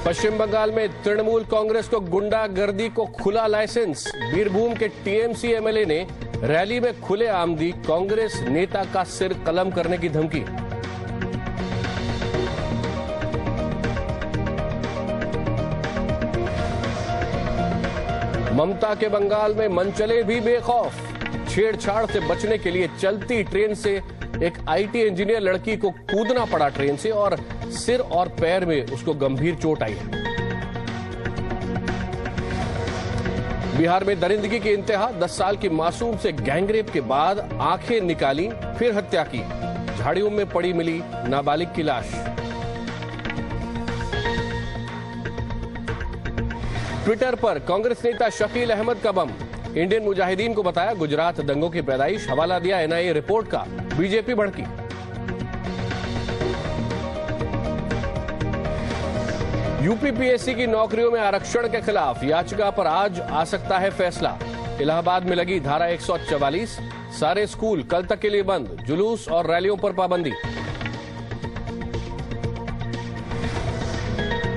पश्चिम बंगाल में तृणमूल कांग्रेस को गुंडागर्दी को खुला लाइसेंस। बीरभूम के टीएमसी एमएलए ने रैली में खुलेआम दी कांग्रेस नेता का सिर कलम करने की धमकी। ममता के बंगाल में मनचले भी बेखौफ। छेड़छाड़ से बचने के लिए चलती ट्रेन से एक आईटी इंजीनियर लड़की को कूदना पड़ा ट्रेन से और सिर और पैर में उसको गंभीर चोट आई है। बिहार में दरिंदगी की इंतहा। 10 साल की मासूम से गैंगरेप के बाद आंखें निकाली, फिर हत्या की। झाड़ियों में पड़ी मिली नाबालिग की लाश। ट्विटर पर कांग्रेस नेता शकील अहमद का बम। इंडियन मुजाहिदीन को बताया गुजरात दंगों की पैदाइश। हवाला दिया एनआईए रिपोर्ट का। बीजेपी भड़की। यूपीपीएससी की नौकरियों में आरक्षण के खिलाफ याचिका पर आज आ सकता है फैसला। इलाहाबाद में लगी धारा 144। सारे स्कूल कल तक के लिए बंद। जुलूस और रैलियों पर पाबंदी।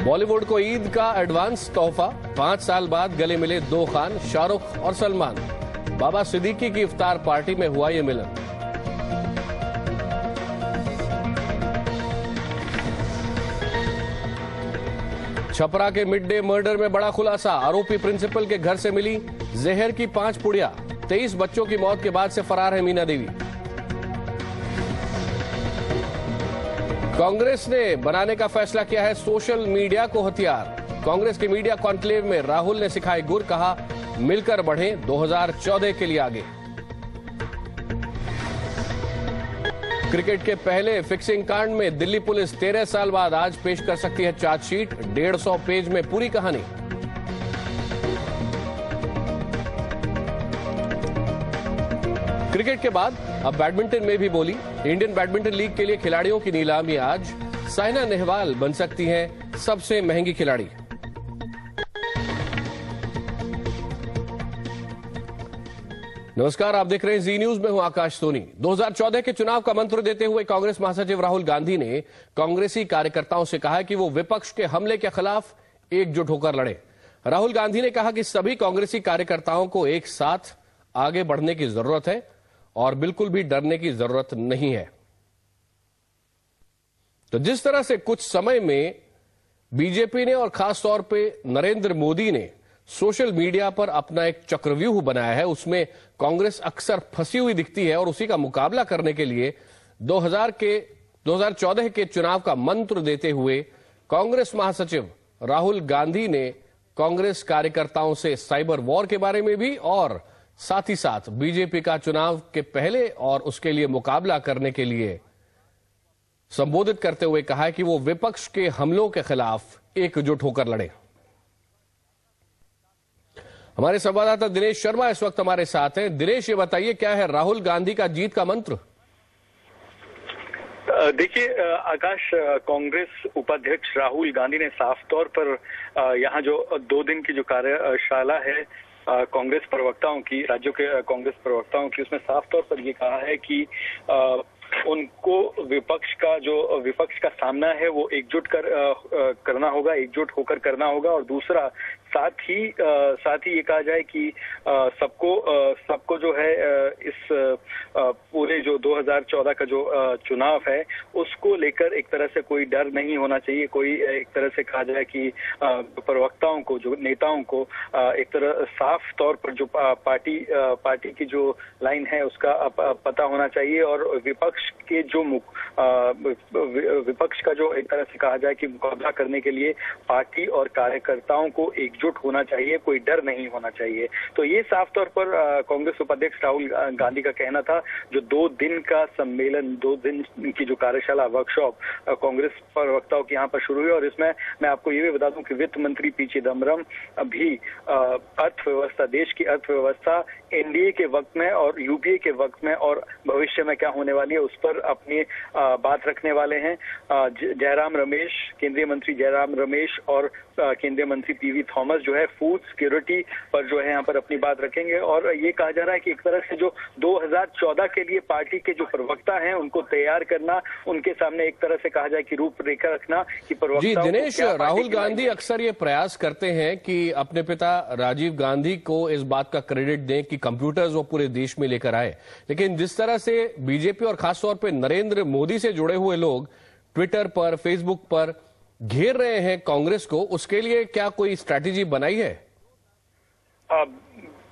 बॉलीवुड को ईद का एडवांस तोहफा। 5 साल बाद गले मिले 2 खान, शाहरुख और सलमान। बाबा सिद्दीकी की इफ्तार पार्टी में हुआ ये मिलन। छपरा के मिड डे मर्डर में बड़ा खुलासा। आरोपी प्रिंसिपल के घर से मिली जहर की 5 पुड़िया। 23 बच्चों की मौत के बाद से फरार है मीना देवी। कांग्रेस ने बनाने का फैसला किया है सोशल मीडिया को हथियार। कांग्रेस के मीडिया कॉन्क्लेव में राहुल ने सिखाए गुर। कहा मिलकर बढ़ें 2014 के लिए आगे। क्रिकेट के पहले फिक्सिंग कांड में दिल्ली पुलिस 13 साल बाद आज पेश कर सकती है चार्जशीट। 150 पेज में पूरी कहानी। क्रिकेट के बाद अब बैडमिंटन में भी बोली। इंडियन बैडमिंटन लीग के लिए खिलाड़ियों की नीलामी आज। साइना नेहवाल बन सकती हैं सबसे महंगी खिलाड़ी। नमस्कार, आप देख रहे हैं जी न्यूज में हूं आकाश सोनी। 2014 के चुनाव का मंत्र देते हुए कांग्रेस महासचिव राहुल गांधी ने कांग्रेसी कार्यकर्ताओं से कहा कि वो विपक्ष के हमले के खिलाफ एकजुट होकर लड़े। राहुल गांधी ने कहा कि सभी कांग्रेसी कार्यकर्ताओं को एक साथ आगे बढ़ने की जरूरत है और बिल्कुल भी डरने की जरूरत नहीं है। तो जिस तरह से कुछ समय में बीजेपी ने और खासतौर पे नरेंद्र मोदी ने सोशल मीडिया पर अपना एक चक्रव्यूह बनाया है, उसमें कांग्रेस अक्सर फंसी हुई दिखती है और उसी का मुकाबला करने के लिए 2014 के चुनाव का मंत्र देते हुए कांग्रेस महासचिव राहुल गांधी ने कांग्रेस कार्यकर्ताओं से साइबर वॉर के बारे में भी और साथ ही साथ बीजेपी का चुनाव के पहले और उसके लिए मुकाबला करने के लिए संबोधित करते हुए कहा कि वो विपक्ष के हमलों के खिलाफ एकजुट होकर लड़े। हमारे संवाददाता दिनेश शर्मा इस वक्त हमारे साथ हैं। दिनेश, ये बताइए क्या है राहुल गांधी का जीत का मंत्र? देखिए आकाश, कांग्रेस उपाध्यक्ष राहुल गांधी ने साफ तौर पर यहाँ जो 2 दिन की जो कार्यशाला है कांग्रेस प्रवक्ताओं की, राज्यों के कांग्रेस प्रवक्ताओं की, उसमें साफ तौर पर ये कहा है कि उनको विपक्ष का सामना है वो एकजुट करना होगा, एकजुट होकर करना होगा। और दूसरा साथ ही ये कहा जाए कि सबको जो है इस पूरे जो 2014 का जो चुनाव है उसको लेकर एक तरह से कोई डर नहीं होना चाहिए। कोई एक तरह से कहा जाए कि प्रवक्ताओं को, जो नेताओं को एक तरह साफ तौर पर जो पार्टी की जो लाइन है उसका पता होना चाहिए और विपक्ष का जो एक तरह से कहा जाए कि मुकाबला करने के लिए पार्टी और कार्यकर्ताओं को एकजुट होना चाहिए, कोई डर नहीं होना चाहिए। तो ये साफ तौर पर कांग्रेस उपाध्यक्ष राहुल गांधी का कहना था। जो 2 दिन का सम्मेलन, 2 दिन की जो कार्यशाला, वर्कशॉप कांग्रेस प्रवक्ताओं की यहाँ पर शुरू हुई और इसमें मैं आपको ये भी बता दूं कि वित्त मंत्री पी चिदम्बरम भी अर्थव्यवस्था, देश की अर्थव्यवस्था एनडीए के वक्त में और यूपीए के वक्त में और भविष्य में क्या होने वाली है उस पर अपनी बात रखने वाले हैं। केंद्रीय मंत्री जयराम रमेश और केंद्रीय मंत्री पीवी थॉमस थॉमस जो है फूड सिक्योरिटी पर जो है यहाँ पर अपनी बात रखेंगे। और ये कहा जा रहा है कि एक तरह से जो 2014 के लिए पार्टी के जो प्रवक्ता हैं उनको तैयार करना, उनके सामने एक तरह से कहा जाए कि रूपरेखा रखना कि प्रवक्ता। जी दिनेश, राहुल गांधी अक्सर ये प्रयास करते हैं कि अपने पिता राजीव गांधी को इस बात का क्रेडिट दें कि कंप्यूटर्स वो पूरे देश में लेकर आए, लेकिन जिस तरह से बीजेपी और खासतौर पर नरेंद्र मोदी से जुड़े हुए लोग ट्विटर पर, फेसबुक पर घेर रहे हैं कांग्रेस को, उसके लिए क्या कोई स्ट्रैटेजी बनाई है?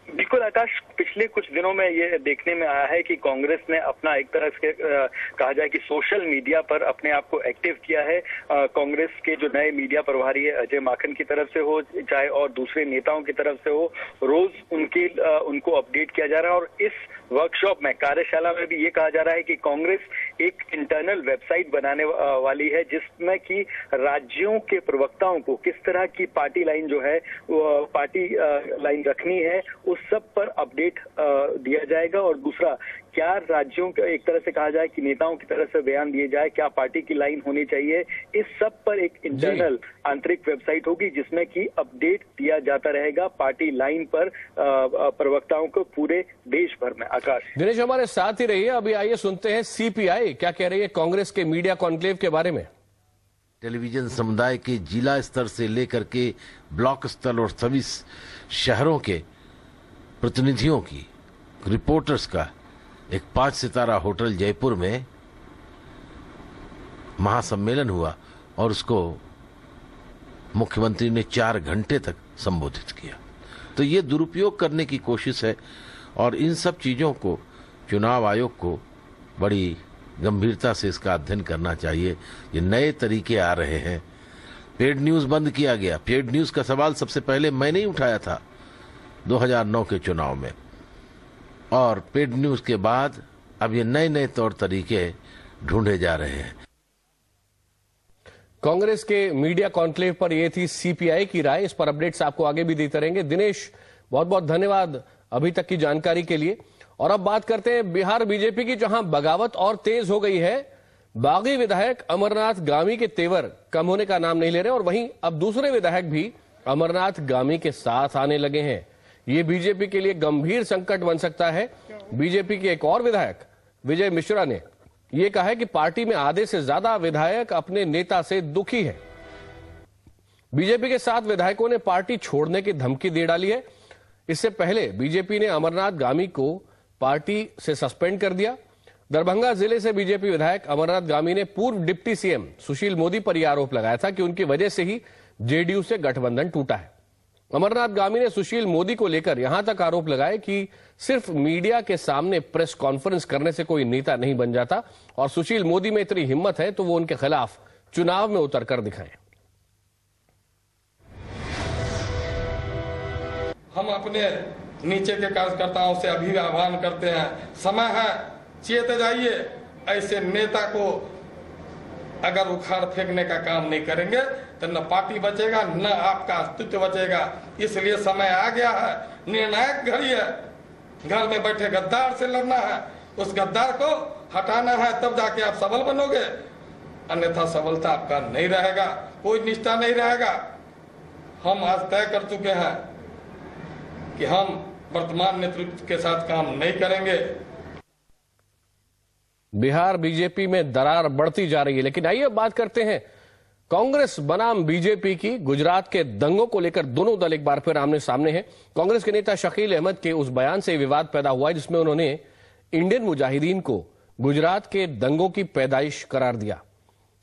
बिल्कुल आकाश, पिछले कुछ दिनों में ये देखने में आया है कि कांग्रेस ने अपना एक तरह से कहा जाए कि सोशल मीडिया पर अपने आप को एक्टिव किया है। कांग्रेस के जो नए मीडिया प्रभारी है अजय माकन की तरफ से हो चाहे और दूसरे नेताओं की तरफ से हो, रोज उनको अपडेट किया जा रहा है। और इस वर्कशॉप में, कार्यशाला में भी ये कहा जा रहा है कि कांग्रेस एक इंटरनल वेबसाइट बनाने वाली है जिसमें कि राज्यों के प्रवक्ताओं को किस तरह की पार्टी लाइन जो है वो पार्टी लाइन रखनी है उस सब पर अपडेट दिया जाएगा। और दूसरा, क्या राज्यों के एक तरह से कहा जाए कि नेताओं की तरफ से बयान दिए जाए, क्या पार्टी की लाइन होनी चाहिए, इस सब पर एक इंटरनल आंतरिक वेबसाइट होगी जिसमें कि अपडेट दिया जाता रहेगा पार्टी लाइन पर प्रवक्ताओं को पूरे देश भर में। आकाश, दिनेश हमारे साथ ही रहिए। अभी आइए सुनते हैं सीपीआई क्या कह रही है कांग्रेस के मीडिया कॉन्क्लेव के बारे में। टेलीविजन समुदाय के जिला स्तर से लेकर के ब्लॉक स्तर और सभी शहरों के प्रतिनिधियों की, रिपोर्टर्स का एक 5 सितारा होटल जयपुर में महासम्मेलन हुआ और उसको मुख्यमंत्री ने 4 घंटे तक संबोधित किया। तो ये दुरुपयोग करने की कोशिश है और इन सब चीजों को चुनाव आयोग को बड़ी गंभीरता से इसका अध्ययन करना चाहिए। ये नए तरीके आ रहे हैं। पेड न्यूज बंद किया गया। पेड न्यूज का सवाल सबसे पहले मैंने ही उठाया था 2009 के चुनाव में, और पेड न्यूज के बाद अब ये नए नए तौर तरीके ढूंढे जा रहे हैं। कांग्रेस के मीडिया कॉन्क्लेव पर यह थी सीपीआई की राय। इस पर अपडेट्स आपको आगे भी देते रहेंगे। दिनेश, बहुत बहुत धन्यवाद अभी तक की जानकारी के लिए। और अब बात करते हैं बिहार बीजेपी की, जहां बगावत और तेज हो गई है। बागी विधायक अमरनाथ गामी के तेवर कम होने का नाम नहीं ले रहे और वहीं अब दूसरे विधायक भी अमरनाथ गामी के साथ आने लगे हैं। ये बीजेपी के लिए गंभीर संकट बन सकता है। बीजेपी के एक और विधायक विजय मिश्रा ने यह कहा है कि पार्टी में आधे से ज्यादा विधायक अपने नेता से दुखी है। बीजेपी के 7 विधायकों ने पार्टी छोड़ने की धमकी दे डाली है। इससे पहले बीजेपी ने अमरनाथ गामी को पार्टी से सस्पेंड कर दिया। दरभंगा जिले से बीजेपी विधायक अमरनाथ गामी ने पूर्व डिप्टी सीएम सुशील मोदी पर यह आरोप लगाया था कि उनकी वजह से ही जेडीयू से गठबंधन टूटा है। अमरनाथ गामी ने सुशील मोदी को लेकर यहां तक आरोप लगाए कि सिर्फ मीडिया के सामने प्रेस कॉन्फ्रेंस करने से कोई नेता नहीं बन जाता और सुशील मोदी में इतनी हिम्मत है तो वो उनके खिलाफ चुनाव में उतरकर दिखाएं। हम अपने नीचे के कार्यकर्ताओं से अभी आह्वान करते हैं, समय है, चेत जाइए। ऐसे नेता को अगर उखाड़ फेंकने का काम नहीं करेंगे तो न पार्टी बचेगा न आपका अस्तित्व बचेगा। इसलिए समय आ गया है, निर्णायक घड़ी है। घर में बैठे गद्दार से लड़ना है, उस गद्दार को हटाना है, तब जाके आप सबल बनोगे, अन्यथा सबलता आपका नहीं रहेगा, कोई निष्ठा नहीं रहेगा। हम आज तय कर चुके हैं कि हम वर्तमान नेतृत्व के साथ काम नहीं करेंगे। बिहार बीजेपी में दरार बढ़ती जा रही है, लेकिन आइए बात करते हैं कांग्रेस बनाम बीजेपी की। गुजरात के दंगों को लेकर दोनों दल एक बार फिर आमने सामने हैं। कांग्रेस के नेता शकील अहमद के उस बयान से विवाद पैदा हुआ है जिसमें उन्होंने इंडियन मुजाहिदीन को गुजरात के दंगों की पैदाइश करार दिया।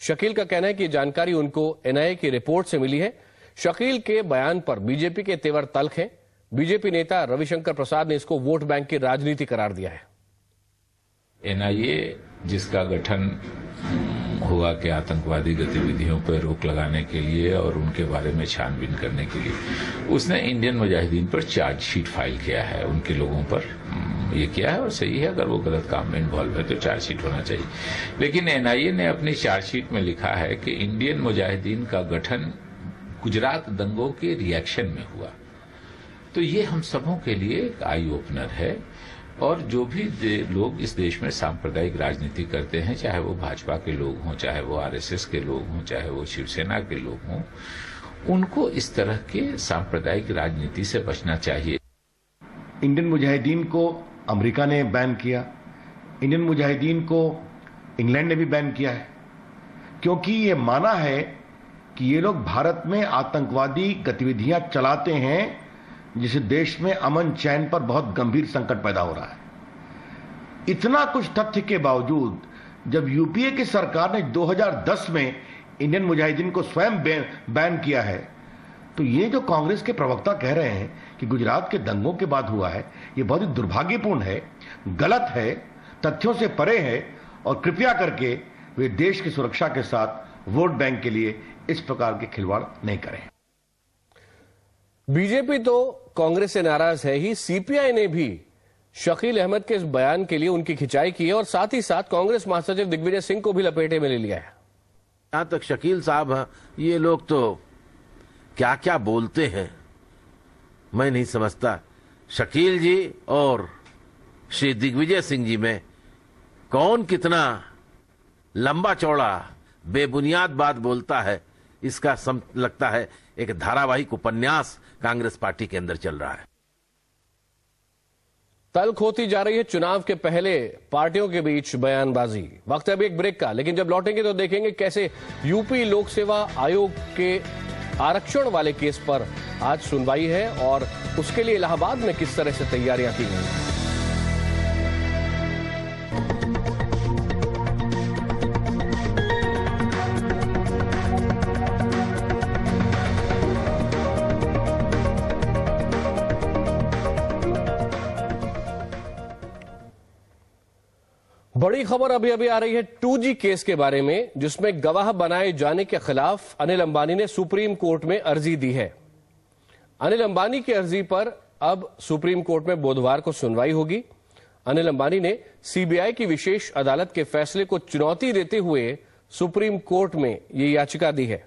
शकील का कहना है कि जानकारी उनको एनआईए की रिपोर्ट से मिली है। शकील के बयान पर बीजेपी के तेवर तल्ख हैं। बीजेपी नेता रविशंकर प्रसाद ने इसको वोट बैंक की राजनीति करार दिया है। एनआईए जिसका गठन हुआ कि आतंकवादी गतिविधियों पर रोक लगाने के लिए और उनके बारे में छानबीन करने के लिए, उसने इंडियन मुजाहिदीन पर चार्जशीट फाइल किया है। उनके लोगों पर ये किया है और सही है, अगर वो गलत काम में इन्वॉल्व है तो चार्जशीट होना चाहिए। लेकिन एनआईए ने अपनी चार्जशीट में लिखा है कि इंडियन मुजाहिदीन का गठन गुजरात दंगों के रिएक्शन में हुआ। तो ये हम सबों के लिए एक आई ओपनर है। और जो भी लोग इस देश में सांप्रदायिक राजनीति करते हैं, चाहे वो भाजपा के लोग हों, चाहे वो आरएसएस के लोग हों, चाहे वो शिवसेना के लोग हों, उनको इस तरह के सांप्रदायिक राजनीति से बचना चाहिए। इंडियन मुजाहिदीन को अमेरिका ने बैन किया, इंडियन मुजाहिदीन को इंग्लैंड ने भी बैन किया है, क्योंकि ये माना है कि ये लोग भारत में आतंकवादी गतिविधियां चलाते हैं, जिससे देश में अमन चैन पर बहुत गंभीर संकट पैदा हो रहा है। इतना कुछ तथ्य के बावजूद जब यूपीए की सरकार ने 2010 में इंडियन मुजाहिदीन को स्वयं बैन किया है, तो ये जो कांग्रेस के प्रवक्ता कह रहे हैं कि गुजरात के दंगों के बाद हुआ है, ये बहुत ही दुर्भाग्यपूर्ण है, गलत है, तथ्यों से परे है, और कृपया करके वे देश की सुरक्षा के साथ वोट बैंक के लिए इस प्रकार के खिलवाड़ नहीं करें। बीजेपी तो कांग्रेस से नाराज है ही, सीपीआई ने भी शकील अहमद के इस बयान के लिए उनकी खिंचाई की है और साथ ही साथ कांग्रेस महासचिव दिग्विजय सिंह को भी लपेटे में ले लिया है। यहां तक शकील साहब हैं, ये लोग तो क्या क्या बोलते हैं मैं नहीं समझता। शकील जी और श्री दिग्विजय सिंह जी में कौन कितना लंबा चौड़ा बेबुनियाद बात बोलता है, इसका लगता है एक धारावाहिक उपन्यास कांग्रेस पार्टी के अंदर चल रहा है। तल्ख होती जा रही है चुनाव के पहले पार्टियों के बीच बयानबाजी। वक्त है अभी एक ब्रेक का, लेकिन जब लौटेंगे तो देखेंगे कैसे यूपी लोक सेवा आयोग के आरक्षण वाले केस पर आज सुनवाई है और उसके लिए इलाहाबाद में किस तरह से तैयारियां की गई। बड़ी खबर अभी अभी आ रही है 2G केस के बारे में, जिसमें गवाह बनाए जाने के खिलाफ अनिल अंबानी ने सुप्रीम कोर्ट में अर्जी दी है। अनिल अंबानी की अर्जी पर अब सुप्रीम कोर्ट में बुधवार को सुनवाई होगी। अनिल अंबानी ने सीबीआई की विशेष अदालत के फैसले को चुनौती देते हुए सुप्रीम कोर्ट में ये याचिका दी है।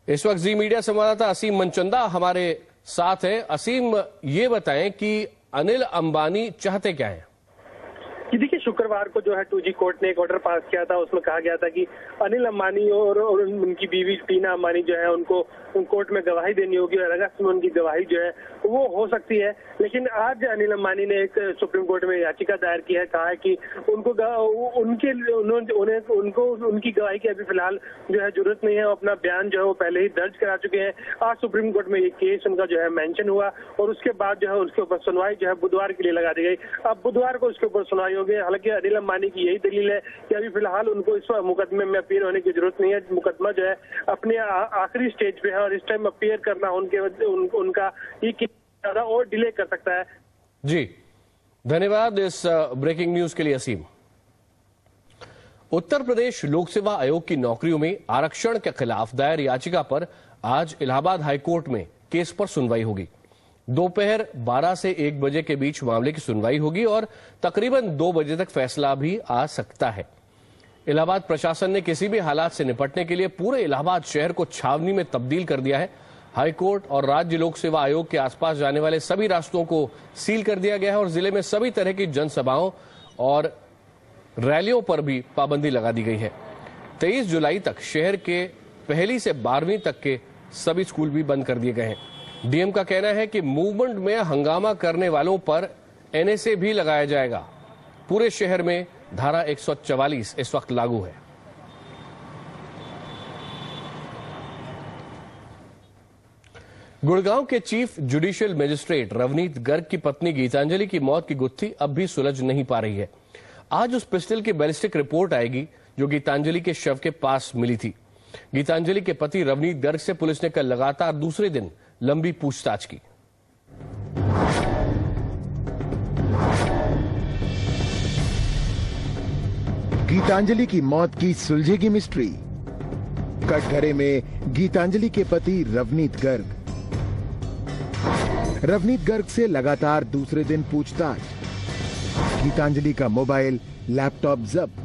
इस वक्त जी मीडिया संवाददाता असीम मनचंदा हमारे साथ है। असीम, ये बताएं कि अनिल अंबानी चाहते क्या है? देखिए, शुक्रवार को जो है 2G कोर्ट ने एक ऑर्डर पास किया था, उसमें कहा गया था कि अनिल अंबानी और उनकी बीवी टीना अंबानी जो है उनको कोर्ट में गवाही देनी होगी और अगस्त में उनकी गवाही जो है वो हो सकती है। लेकिन आज अनिल अंबानी ने एक सुप्रीम कोर्ट में याचिका दायर की है, कहा है कि उनको उनकी गवाही की अभी फिलहाल जो है जरूरत नहीं है, अपना बयान जो है वो पहले ही दर्ज करा चुके हैं। आज सुप्रीम कोर्ट में ये केस उनका जो है मेंशन हुआ और उसके बाद जो है उसके ऊपर सुनवाई जो है बुधवार के लिए लगा दी गई। अब बुधवार को उसके ऊपर सुनवाई होगी। हालांकि अनिल अंबानी की यही दलील है कि अभी फिलहाल उनको इस मुकदमे में अपील होने की जरूरत नहीं है। मुकदमा जो है अपने आखिरी स्टेज पे है और इस टाइम अपीयर करना उनका ये ज्यादा और डिले कर सकता है। जी धन्यवाद इस ब्रेकिंग न्यूज के लिए असीम। उत्तर प्रदेश लोक सेवा आयोग की नौकरियों में आरक्षण के खिलाफ दायर याचिका पर आज इलाहाबाद हाईकोर्ट में केस पर सुनवाई होगी। दोपहर 12 से 1 बजे के बीच मामले की सुनवाई होगी और तकरीबन 2 बजे तक फैसला भी आ सकता है। इलाहाबाद प्रशासन ने किसी भी हालात से निपटने के लिए पूरे इलाहाबाद शहर को छावनी में तब्दील कर दिया है। हाईकोर्ट और राज्य लोक सेवा आयोग के आसपास जाने वाले सभी रास्तों को सील कर दिया गया है और जिले में सभी तरह की जनसभाओं और रैलियों पर भी पाबंदी लगा दी गई है। 23 जुलाई तक शहर के 1ली से 12वीं तक के सभी स्कूल भी बंद कर दिए गए हैं। डीएम का कहना है कि मूवमेंट में हंगामा करने वालों पर एनएसए भी लगाया जाएगा। पूरे शहर में धारा 144 इस वक्त लागू है। गुड़गांव के chief judicial magistrate Ravneet Garg की पत्नी गीतांजलि की मौत की गुत्थी अब भी सुलझ नहीं पा रही है। आज उस पिस्टल की बैलिस्टिक रिपोर्ट आएगी जो गीतांजलि के शव के पास मिली थी। गीतांजलि के पति रवनीत गर्ग से पुलिस ने कल लगातार दूसरे दिन लंबी पूछताछ की। गीतांजलि की मौत की सुलझेगी मिस्ट्री। कटघरे में गीतांजलि के पति रवनीत गर्ग। रवनीत गर्ग से लगातार दूसरे दिन पूछताछ। गीतांजलि का मोबाइल, लैपटॉप जब्त,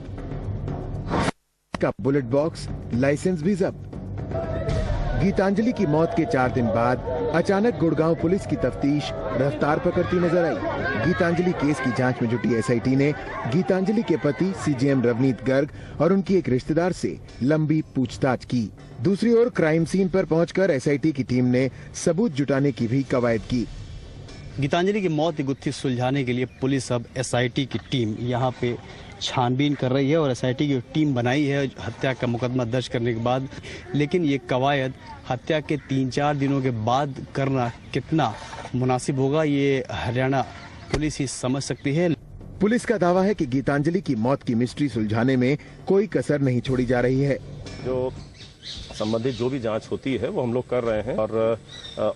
का बुलेट बॉक्स, लाइसेंस भी जब्त। गीतांजलि की मौत के 4 दिन बाद अचानक गुड़गांव पुलिस की तफ्तीश रफ्तार पकड़ती नजर आई। गीतांजलि केस की जांच में जुटी एसआईटी ने गीतांजलि के पति सीजेएम रवनीत गर्ग और उनकी एक रिश्तेदार से लंबी पूछताछ की। दूसरी ओर क्राइम सीन पर पहुंचकर एसआईटी की टीम ने सबूत जुटाने की भी कवायद की। गीतांजलि की मौत की गुत्थी सुलझाने के लिए पुलिस अब एसआईटी की टीम यहाँ पे छानबीन कर रही है और एसआईटी की टीम बनाई है हत्या का मुकदमा दर्ज करने के बाद। लेकिन ये कवायद हत्या के 3-4 दिनों के बाद करना कितना मुनासिब होगा, ये हरियाणा पुलिस ही समझ सकती है। पुलिस का दावा है कि गीतांजलि की मौत की मिस्ट्री सुलझाने में कोई कसर नहीं छोड़ी जा रही है। जो संबंधित जो भी जांच होती है वो हम लोग कर रहे हैं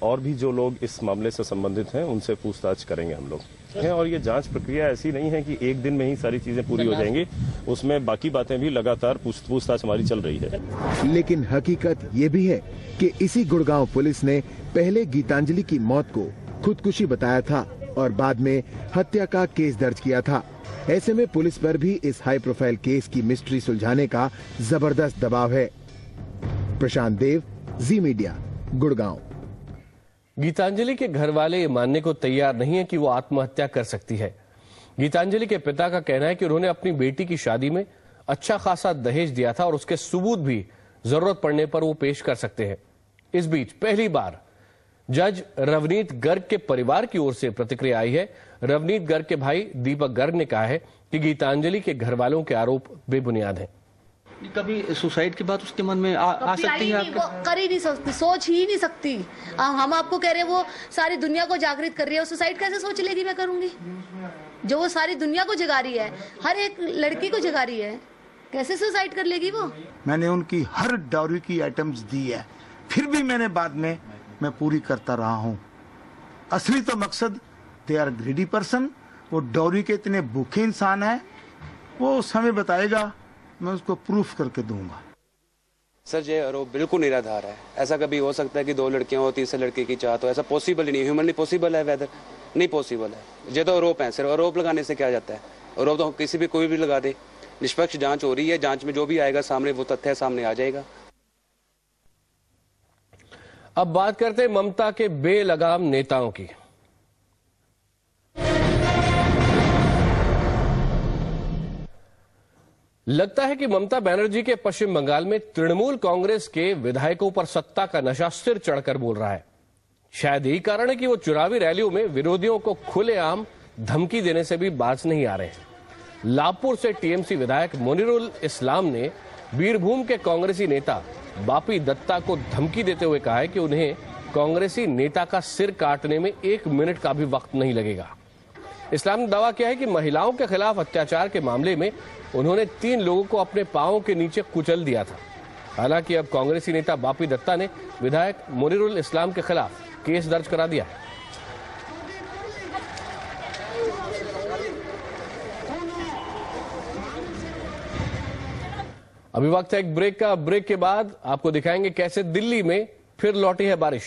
और भी जो लोग इस मामले से संबंधित हैं उनसे पूछताछ करेंगे हम लोग। और ये जांच प्रक्रिया ऐसी नहीं है कि एक दिन में ही सारी चीजें पूरी हो जाएंगी, उसमें बाकी बातें भी लगातार पूछताछ हमारी चल रही है। लेकिन हकीकत ये भी है कि इसी गुड़गांव पुलिस ने पहले गीतांजलि की मौत को खुदकुशी बताया था और बाद में हत्या का केस दर्ज किया था। ऐसे में पुलिस पर भी इस हाई प्रोफाइल केस की मिस्ट्री सुलझाने का जबरदस्त दबाव है। प्रशांत देव, जी मीडिया, गुड़गांव। गीतांजलि के घर वाले ये मानने को तैयार नहीं है कि वो आत्महत्या कर सकती है। गीतांजलि के पिता का कहना है कि उन्होंने अपनी बेटी की शादी में अच्छा खासा दहेज दिया था और उसके सबूत भी जरूरत पड़ने पर वो पेश कर सकते हैं। इस बीच पहली बार जज रवनीत गर्ग के परिवार की ओर से प्रतिक्रिया आई है। रवनीत गर्ग के भाई दीपक गर्ग ने कहा है कि गीतांजलि के घर वालों के आरोप बेबुनियाद हैं। कभी सुसाइड की बात उसके मन में आ सकती है? वो कर ही नहीं सकती, सोच ही नहीं सकती। हम आपको कह रहे हैं वो सारी दुनिया को जागृत कर रही है, सुसाइड कैसे सोच लेगी मैं करूंगी? जो वो सारी दुनिया को जगा रही है, हर एक लड़की को जगा रही है, कैसे सुसाइड कर लेगी वो? मैंने उनकी हर डाउरी की आइटम्स दी है, फिर भी मैंने बाद में मैं पूरी करता रहा हूँ। असली तो मकसद दे आर ग्रीडी पर्सन, वो डाउरी के इतने भूखे इंसान है, वो समय बताएगा, मैं उसको प्रूफ करके दूंगा। सर ये आरोप बिल्कुल निराधार है। ऐसा कभी हो सकता है कि 2 लड़कियां हो, तीसरे लड़के की चाहत हो? ऐसा पॉसिबल ही नहीं, ह्यूमनली पॉसिबल है वेदर नहीं पॉसिबल है। ये तो आरोप है, सिर्फ आरोप लगाने से क्या जाता है? आरोप तो किसी भी कोई भी लगा दे। निष्पक्ष जांच हो रही है, जांच में जो भी आएगा सामने वो तथ्य सामने आ जाएगा। अब बात करते हैं ममता के बेलगाम नेताओं की। लगता है कि ममता बनर्जी के पश्चिम बंगाल में तृणमूल कांग्रेस के विधायकों पर सत्ता का नशा सिर चढ़कर बोल रहा है। शायद यही कारण है कि वो चुनावी रैलियों में विरोधियों को खुलेआम धमकी देने से भी बाज नहीं आ रहे हैं। लाभपुर से टीएमसी विधायक मुनीरुल इस्लाम ने बीरभूम के कांग्रेसी नेता बापी दत्ता को धमकी देते हुए कहा है कि उन्हें कांग्रेसी नेता का सिर काटने में 1 मिनट का भी वक्त नहीं लगेगा। इस्लाम ने दावा किया है कि महिलाओं के खिलाफ अत्याचार के मामले में उन्होंने 3 लोगों को अपने पांवों के नीचे कुचल दिया था। हालांकि अब कांग्रेसी नेता बापी दत्ता ने विधायक मुनीरुल इस्लाम के खिलाफ केस दर्ज करा दिया है। अभी वक्त है एक ब्रेक का। ब्रेक के बाद आपको दिखाएंगे कैसे दिल्ली में फिर लौटी है बारिश।